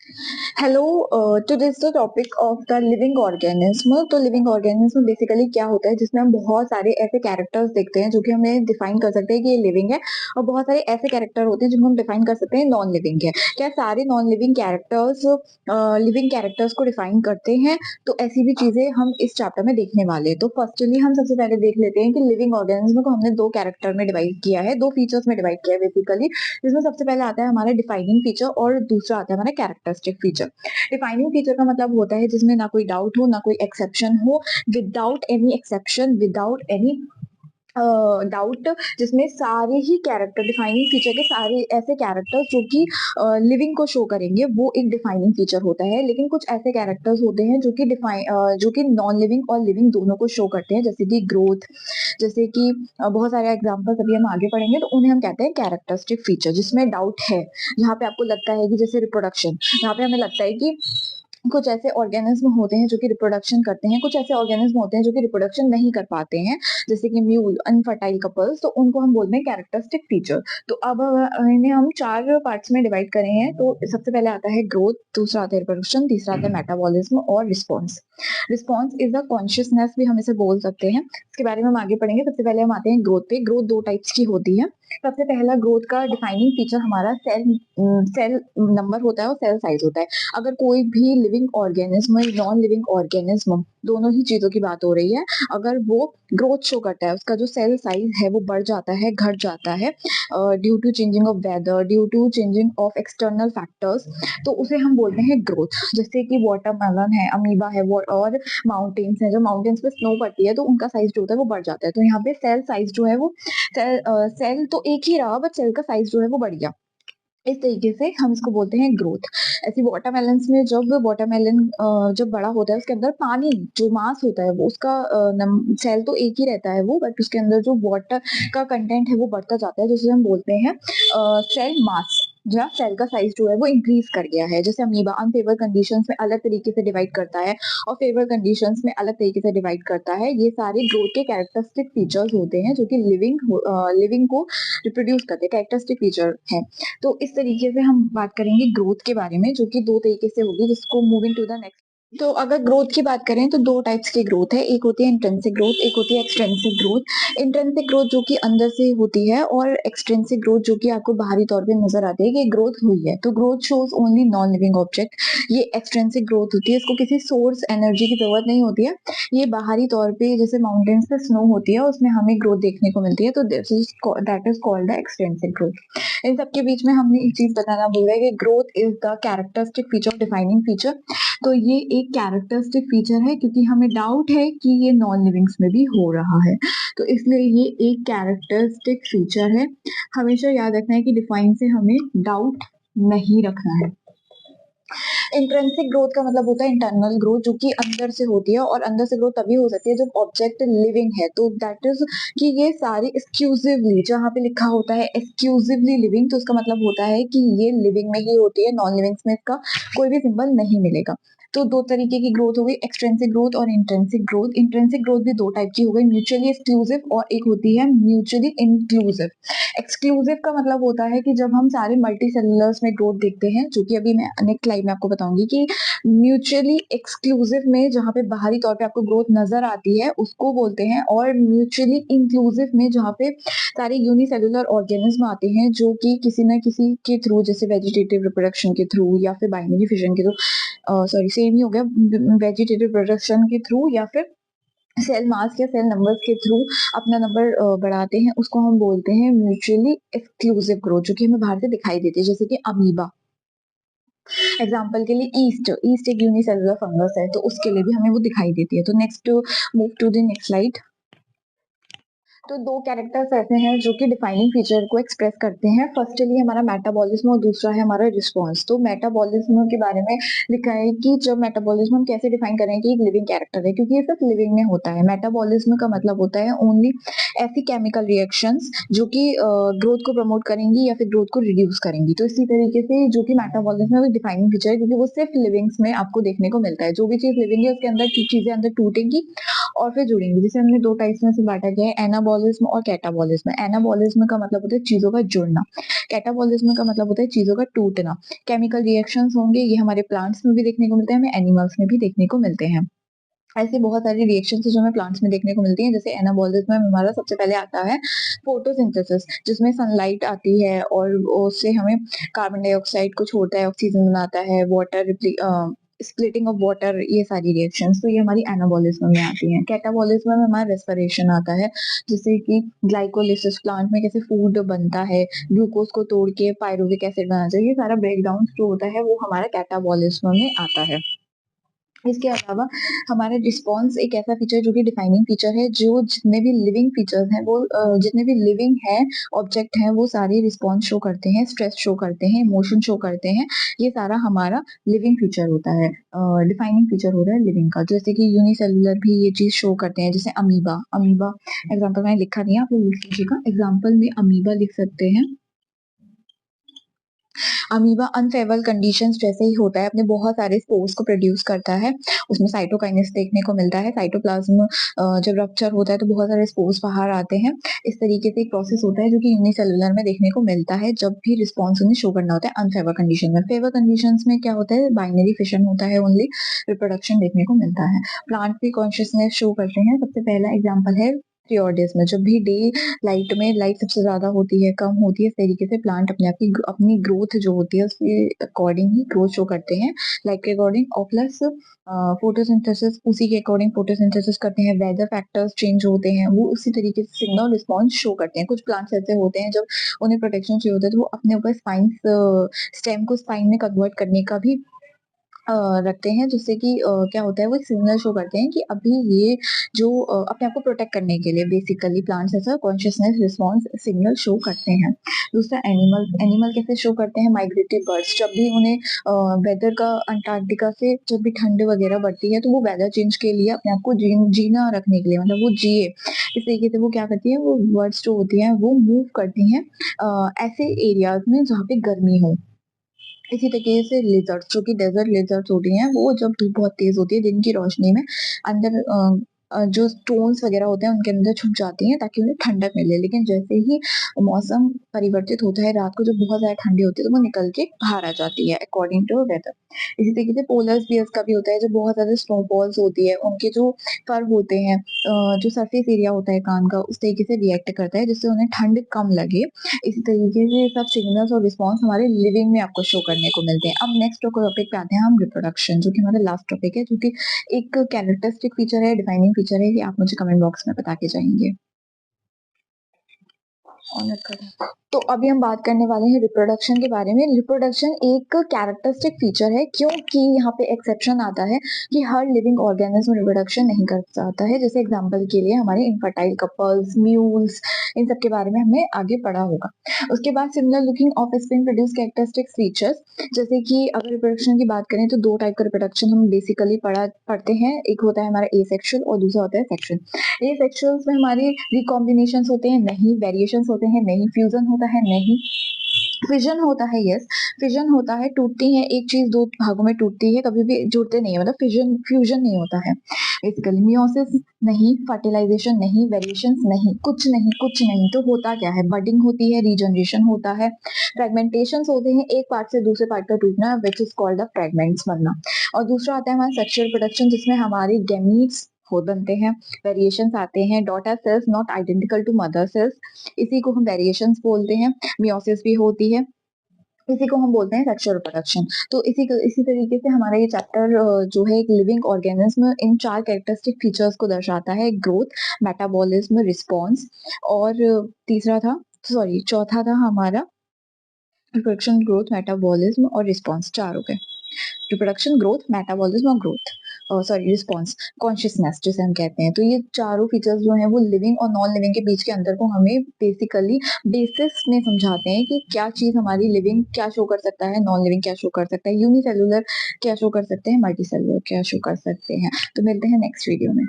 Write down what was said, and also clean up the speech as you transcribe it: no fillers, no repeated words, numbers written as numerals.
Hello. Today's the topic of the living organism. तो living organism basically क्या होता है, जिसमें हम बहुत सारे ऐसे कैरेक्टर्स देखते हैं जो कि हमें डिफाइन कर सकते हैं कि ये लिविंग है, और बहुत सारे ऐसे कैरेक्टर होते हैं जिनको हम डिफाइन कर सकते हैं नॉन लिविंग है। क्या सारे non living characters living characters को डिफाइन करते हैं? तो ऐसी भी चीजें हम इस चैप्टर में देखने वाले हैं। तो फर्स्टली हम सबसे पहले देख लेते हैं कि लिविंग ऑर्गेनिज्म को हमने दो कैरेक्टर में डिवाइड किया है, दो फीचर्स में डिवाइड किया है बेसिकली, जिसमें सबसे पहले आता है हमारा डिफाइनिंग फीचर और दूसरा आता है हमारा कैरेक्टरिस्टिक फीचर। डिफाइनिंग फीचर का मतलब होता है जिसमें ना कोई डाउट हो, ना कोई एक्सेप्शन हो, without any exception, without any doubt, जिसमें सारे ही कैरेक्टर, डिफाइनिंग फीचर के सारे ऐसे कैरेक्टर्स जो कि लिविंग को शो करेंगे, वो एक डिफाइनिंग फीचर होता है। लेकिन कुछ ऐसे कैरेक्टर्स होते हैं जो कि नॉन लिविंग और लिविंग दोनों को शो करते हैं, जैसे कि ग्रोथ, जैसे कि बहुत सारे एग्जांपल्स अभी हम आगे पढ़ेंगे, तो उन्हें हम कहते हैं कैरेक्टरिस्टिक फीचर, जिसमें डाउट है, जहाँ पे आपको लगता है कि जैसे रिप्रोडक्शन, यहाँ पे हमें लगता है कि कुछ ऐसे ऑर्गेनिज्म होते हैं जो कि रिप्रोडक्शन करते हैं, कुछ ऐसे ऑर्गेनिज्म होते हैं जो कि रिप्रोडक्शन नहीं कर पाते हैं, जैसे कि म्यूल, अनफर्टाइल कपल्स, तो उनको हम बोलते हैं कैरेक्टरिस्टिक फीचर। तो अब इन्हें हम चार पार्ट्स में डिवाइड करे हैं। तो सबसे पहले आता है ग्रोथ, दूसरा आता है रिप्रोडक्शन, तीसरा आता है मेटाबॉलिज्म और response. Response is a consciousness भी हम इसे बोल सकते हैं, इसके बारे में हम आगे पढ़ेंगे। सबसे पहले हम आते हैं ग्रोथ पे। ग्रोथ दो टाइप्स की होती है। सबसे पहला ग्रोथ का डिफाइनिंग फीचर हमारा सेल नंबर होता है और सेल साइज होता है। अगर कोई भी living organism, non living organism, दोनों ही चीजों की बात हो रही है, अगर वो ग्रोथ शो करता है, उसका जो सेल साइज है वो बढ़ जाता है, घट जाता है, due to changing of weather, due to changing of external factors, तो उसे हम बोलते हैं ग्रोथ। जैसे कि वाटरमेलन है, अमीबा है, वो और माउंटेन्स है, जो माउंटेन्स पे स्नो पड़ती है तो उनका साइज जो होता है वो बढ़ जाता है। तो यहाँ पे सेल साइज जो है वो सेल तो एक ही रहा, बट सेल का साइज जो है वो बढ़ गया। इस तरीके से हम इसको बोलते हैं ग्रोथ। ऐसी वाटरमेलन्स में जब वाटरमेलन जब बड़ा होता है, उसके अंदर पानी जो मास होता है वो उसका सेल तो एक ही रहता है वो, बट उसके अंदर जो वाटर का कंटेंट है वो बढ़ता जाता है, जिसे हम बोलते हैं सेल मास। जहाँ सेल का साइज जो है वो इंक्रीज कर गया है। जैसे अमीबा अनफेवर कंडीशंस में अलग तरीके से डिवाइड करता है और फेवर कंडीशंस में अलग तरीके से डिवाइड करता है। ये सारे ग्रोथ के कैरेक्टरिस्टिक फीचर्स होते हैं जो कि लिविंग को रिप्रोड्यूस करते हैं, कैरेक्टरिस्टिक फीचर है। तो इस तरीके से हम बात करेंगे ग्रोथ के बारे में, जो कि दो तरीके से होगी, जिसको मूविंग टू द नेक्स्ट। तो अगर ग्रोथ की बात करें तो दो टाइप्स की ग्रोथ है, एक होती है इंट्रिंसिक ग्रोथ, एक होती है एक्सट्रिंसिक ग्रोथ। इंट्रिंसिक ग्रोथ जो कि अंदर से होती है, और एक्सट्रिंसिक ग्रोथ जो कि आपको बाहरी तौर पे नजर आती है कि ग्रोथ हुई है। तो growth shows only non living object. ये एक्सट्रिंसिक ग्रोथ होती है, इसको किसी सोर्स एनर्जी की जरूरत नहीं होती है। ये बाहरी तौर पे जैसे माउंटेन्स पे स्नो होती है, उसमें हमें ग्रोथ देखने को मिलती है, तो that is called the extrinsic growth. इन सबके बीच में हमने एक चीज बताना भूल गए कि growth is the characteristic feature, defining feature. तो ये एक कैरेक्टरिस्टिक फीचर है, क्योंकि हमें डाउट है कि ये नॉन लिविंग्स में भी हो रहा है, तो इसलिए ये एक कैरेक्टरिस्टिक फीचर है। हमेशा याद रखना है कि डिफाइन से हमें डाउट नहीं रखना है। इंट्रिंसिक ग्रोथ का मतलब होता है इंटरनल ग्रोथ, जो कि अंदर से होती है, और अंदर से ग्रोथ तभी हो सकती है जब ऑब्जेक्ट लिविंग है। तो दैट इज कि ये सारी एक्सक्लूसिवली, जहाँ पे लिखा होता है एक्सक्लूसिवली लिविंग, तो उसका मतलब होता है कि ये लिविंग में ही होती है, नॉन लिविंग्स में इसका कोई भी सिंबल नहीं मिलेगा। तो दो तरीके की ग्रोथ हो गई, एक्सट्रिंसिक ग्रोथ और इंट्रिंसिक ग्रोथ। इंट्रिंसिक ग्रोथ भी दो टाइप की हो गई, म्यूचुअली एक्सक्लूसिव और एक होती है म्यूचुअली इंक्लूसिव। एक्सक्लूसिव का मतलब होता है कि जब हम सारे मल्टी सेलुलर्स में ग्रोथ देखते हैं, जो कि अभी मैं नेक्स्ट स्लाइड में आपको बताऊंगी, कि म्यूचुअली एक्सक्लूसिव में जहाँ पे बाहरी तौर पे आपको ग्रोथ नजर आती है उसको बोलते हैं, और म्यूचुअली इंक्लूसिव में जहाँ पे सारे यूनिसेलुलर ऑर्गेनिज्म आते हैं, जो कि किसी न किसी के थ्रू, जैसे वेजिटेटिव रिप्रोडक्शन के थ्रू या फिर बाइनरी फिशन के थ्रू, सॉरी सेम ही हो गया, वेजिटेटिव रिप्रोडक्शन के थ्रू या फिर सेल मास या सेल नंबर्स के थ्रू अपना नंबर बढ़ाते हैं, उसको हम बोलते हैं म्यूचुअली एक्सक्लूसिव ग्रोथ, जो कि हमें बाहर से दिखाई देती है, जैसे कि अमीबा। एग्जाम्पल के लिए ईस्ट, ईस्ट एक यूनिसेलुलर फंगस है, तो उसके लिए भी हमें वो दिखाई देती है। तो next, move to the next slide. तो दो कैरेक्टर्स ऐसे हैं जो कि डिफाइनिंग फीचर को एक्सप्रेस करते हैं। फर्स्टली हमारा मेटाबॉलिज्म और दूसरा है हमारा रिस्पॉन्स। तो मेटाबॉलिज्म के बारे में लिखा है कि जब मेटाबॉलिज्म हम कैसे डिफाइन करें कि एक लिविंग कैरेक्टर है, क्योंकि ये सिर्फ लिविंग में होता है। मेटाबॉलिज्म का मतलब होता है ओनली ऐसी केमिकल रिएक्शंस जो कि ग्रोथ को प्रमोट करेंगी या फिर ग्रोथ को रिड्यूस करेंगी। तो इसी तरीके से जो कि मेटाबॉलिज्म है वो डिफाइनिंग फीचर है, क्योंकि वो सिर्फ लिविंग्स में आपको देखने को मिलता है। जो भी चीज लिविंग है उसके अंदर चीजें अंदर टूटेंगी और फिर जुड़ेंगे। जैसे हमने 2 टाइप्स में से बाँटा गया है, एनाबॉलिज्म और कैटाबॉलिज्म। एनाबॉलिज्म का मतलब होता है चीज़ों का जुड़ना, कैटाबॉलिज्म का मतलब होता है चीज़ों का टूटना। केमिकल रिएक्शंस होंगे, ये हमारे प्लांट्स में भी देखने को मिलते हैं, हमें एनिमल्स में भी देखने को मिलते हैं। ऐसी बहुत सारी रिएक्शंस है जो हमें प्लांट्स में देखने को मिलती हैं। जैसे एनाबॉलिज्म में हमारा सबसे पहले आता है फोटोसिंथेसिस, जिसमें सनलाइट आती है और उससे हमें कार्बन डाइऑक्साइड को छोड़ता है, ऑक्सीजन बनाता है, स्प्लिटिंग ऑफ वाटर, ये सारी रिएक्शंस तो ये हमारी एनाबॉलिज्म में आती हैं। कैटाबॉलिज्म में हमारा रेस्पिरेशन आता है, जैसे कि ग्लाइकोलिसिस, प्लांट में कैसे फूड बनता है, ग्लूकोज को तोड़ के पायरुविक एसिड बनाना चाहिए, ये सारा ब्रेकडाउन जो होता है वो हमारा कैटाबॉलिज्म में आता है। इसके अलावा हमारा रिस्पॉन्स एक ऐसा फीचर है जो कि डिफाइनिंग फीचर है, जो जितने भी लिविंग फीचर्स हैं वो जितने भी लिविंग हैं, ऑब्जेक्ट हैं, वो सारे रिस्पॉन्स शो करते हैं, स्ट्रेस शो करते हैं, इमोशन शो करते हैं। ये सारा हमारा लिविंग फीचर होता है, डिफाइनिंग फीचर होता है लिविंग का। जैसे कि यूनिसेलुलर भी ये चीज़ शो करते हैं, जैसे अमीबा। अमीबा एग्ज़ाम्पल मैंने लिखा नहीं है, आप लोग लिख लीजिएगा। एग्ज़ाम्पल में अमीबा लिख सकते हैं। अमीबा अनफेवरल कंडीशंस जैसे ही होता है, अपने बहुत सारे स्पोर्स को प्रोड्यूस करता है, उसमें साइटोकाइनेसिस देखने को मिलता है। साइटोप्लाज्म जब रप्चर होता है तो बहुत सारे स्पोर्स बाहर आते हैं। इस तरीके से एक प्रोसेस होता है जो कि यूनिसेलुलर में देखने को मिलता है, जब भी रिस्पॉन्स उन्हें शो करना होता है अनफेवर कंडीशन में। फेवर कंडीशंस में क्या होता है, बाइनरी फिशन होता है, ओनली रिप्रोडक्शन देखने को मिलता है। प्लांट भी कॉन्शियसनेस शो करते हैं। सबसे पहला एग्जाम्पल है प्रियोडिस में, जब भी डे लाइट में लाइट सबसे ज़्यादा होती है, कम होती है, इस तरीके से प्लांट अपने आप की अपनी ग्रोथ जो होती है उसके अकॉर्डिंग ही ग्रोथ शो करते हैं, लाइट के अकॉर्डिंग। और प्लस फोटोसिंथेसिस, उसी के अकॉर्डिंग फोटोसिंथेसिस करते हैं। वेदर फैक्टर्स चेंज होते हैं, वो उसी तरीके से सिग्नल रिस्पॉन्स शो करते हैं। कुछ प्लांट्स ऐसे होते हैं जब उन्हें प्रोटेक्शन चाहिए होता है तो वो अपने ऊपर स्टेम को स्पाइन में कन्वर्ट करने का भी रखते हैं, जिससे कि क्या होता है, वो एक सिग्नल शो करते हैं कि अभी ये जो अपने आप को प्रोटेक्ट करने के लिए बेसिकली प्लांट्स ऐसा कॉन्शियसनेस रिस्पॉन्स सिग्नल शो करते हैं। दूसरा एनिमल, एनिमल कैसे शो करते हैं, माइग्रेटरी बर्ड्स, जब भी उन्हें वेदर का अंटार्कटिका से जब भी ठंड वगैरह बढ़ती है तो वो वेदर चेंज के लिए अपने आप को जीना रखने के लिए, मतलब वो जिए, इस तरीके से वो क्या करती है, वो बर्ड्स जो होती हैं वो मूव करती हैं ऐसे एरियाज में जहाँ पे गर्मी हो। इसी तरीके से लिज़र्ड्स, जो कि डेज़र्ट लिज़र्ड्स होती हैं, वो जब धूप बहुत तेज़ होती है दिन की रोशनी में अंदर जो स्टोन्स वगैरह होते हैं उनके अंदर छुप जाती हैं ताकि उन्हें ठंडक मिले। लेकिन जैसे ही मौसम परिवर्तित होता है, रात को जब बहुत ज़्यादा ठंडी होती है तो वो निकल के बाहर आ जाती है अकॉर्डिंग टू वेदर। इसी तरीके से पोलर बियर्स का भी होता है, जब बहुत ज़्यादा स्नोफॉल्स होती है, उनके जो फर होते हैं, जो सरफेस एरिया होता है कान का, उस तरीके से रिएक्ट करता है जिससे उन्हें ठंड कम लगे। इसी तरीके से सब सिग्नल्स और रिस्पॉन्स हमारे लिविंग में आपको शो करने को मिलते हैं। अब नेक्स्ट टॉपिक पे आते हैं हम, रिप्रोडक्शन, जो कि हमारा लास्ट टॉपिक है, जो कि एक कैरेक्टरिस्टिक फीचर है, डिफाइनिंग फीचर है, कि आप मुझे कमेंट बॉक्स में बता के जाएंगे। ऑनर करें। तो अभी हम बात करने वाले हैं रिप्रोडक्शन के बारे में। रिप्रोडक्शन एक कैरेक्टरिस्टिक फीचर है, क्योंकि यहाँ पे एक्सेप्शन आता है कि हर लिविंग ऑर्गेनिज्म रिप्रोडक्शन नहीं कर सकता है। जैसे एग्जांपल के लिए हमारे इनफर्टाइल कपल्स, म्यूल्स, इन सब के बारे में हमने आगे पढ़ा होगा। उसके बाद similar looking offspring produce characteristic features, जैसे कि अगर रिप्रोडक्शन की बात करें तो 2 टाइप का रिप्रोडक्शन हम बेसिकली पढ़ते हैं। एक होता है हमारा एसेक्सुअल और दूसरा होता है सेक्सुअल। एसेक्सुअल्स में हमारे रिकॉम्बिनेशंस होते हैं नहीं, वेरिएशंस होते हैं नहीं, फ्यूजन होता है नहीं, फिजन होता है यस, फिजन होता है, टूटती है एक चीज 2 भागों में टूटती है, कभी भी जुड़ते नहीं है, मतलब फिजन फ्यूजन नहीं होता है बेसिकली। मियोसिस नहीं, फर्टिलाइजेशन नहीं, वेरिएशंस नहीं, कुछ नहीं, कुछ नहीं। तो होता क्या है, बडिंग होती है, रीजनरेशन होता है, फ्रेगमेंटेशंस होते हैं, एक पार्ट से दूसरे पार्ट का टूटना, which is called the fragments बनना। और दूसरा आता है हमारा सेक्सुअल प्रोडक्शन, जिसमें हमारे गैमीट्स हो बनते हैं, वेरिएशंस आते हैं, daughter cells not identical to mother cells, इसी को हम वेरिएशंस बोलते हैं। मियोसिस भी होती है, इसी को हम बोलते हैं सेक्सुअल रिप्रोडक्शन। तो इसी तरीके से हमारा ये चैप्टर जो है एक living organism in 4 characteristic features को दर्शाता है, ग्रोथ, मेटाबॉलिज्म, रिस्पॉन्स, और तीसरा था, सॉरी चौथा था हमारा रिप्रोडक्शन, ग्रोथ, मेटाबॉलिज्म और रिस्पॉन्स। 4 हो गए, रिप्रोडक्शन, ग्रोथ, मेटाबॉलिज्म और ग्रोथ, सॉरी रिस्पॉन्स, कॉन्शियसनेस जिसे हम कहते हैं। तो ये चारों फीचर्स जो हैं वो लिविंग और नॉन लिविंग के बीच के अंतर को हमें बेसिकली बेसिस में समझाते हैं कि क्या चीज हमारी लिविंग क्या शो कर सकता है, नॉन लिविंग क्या शो कर सकता है, यूनिसेलुलर क्या शो कर सकते हैं, मल्टी सेलुलर क्या शो कर सकते हैं। तो मिलते हैं नेक्स्ट वीडियो में।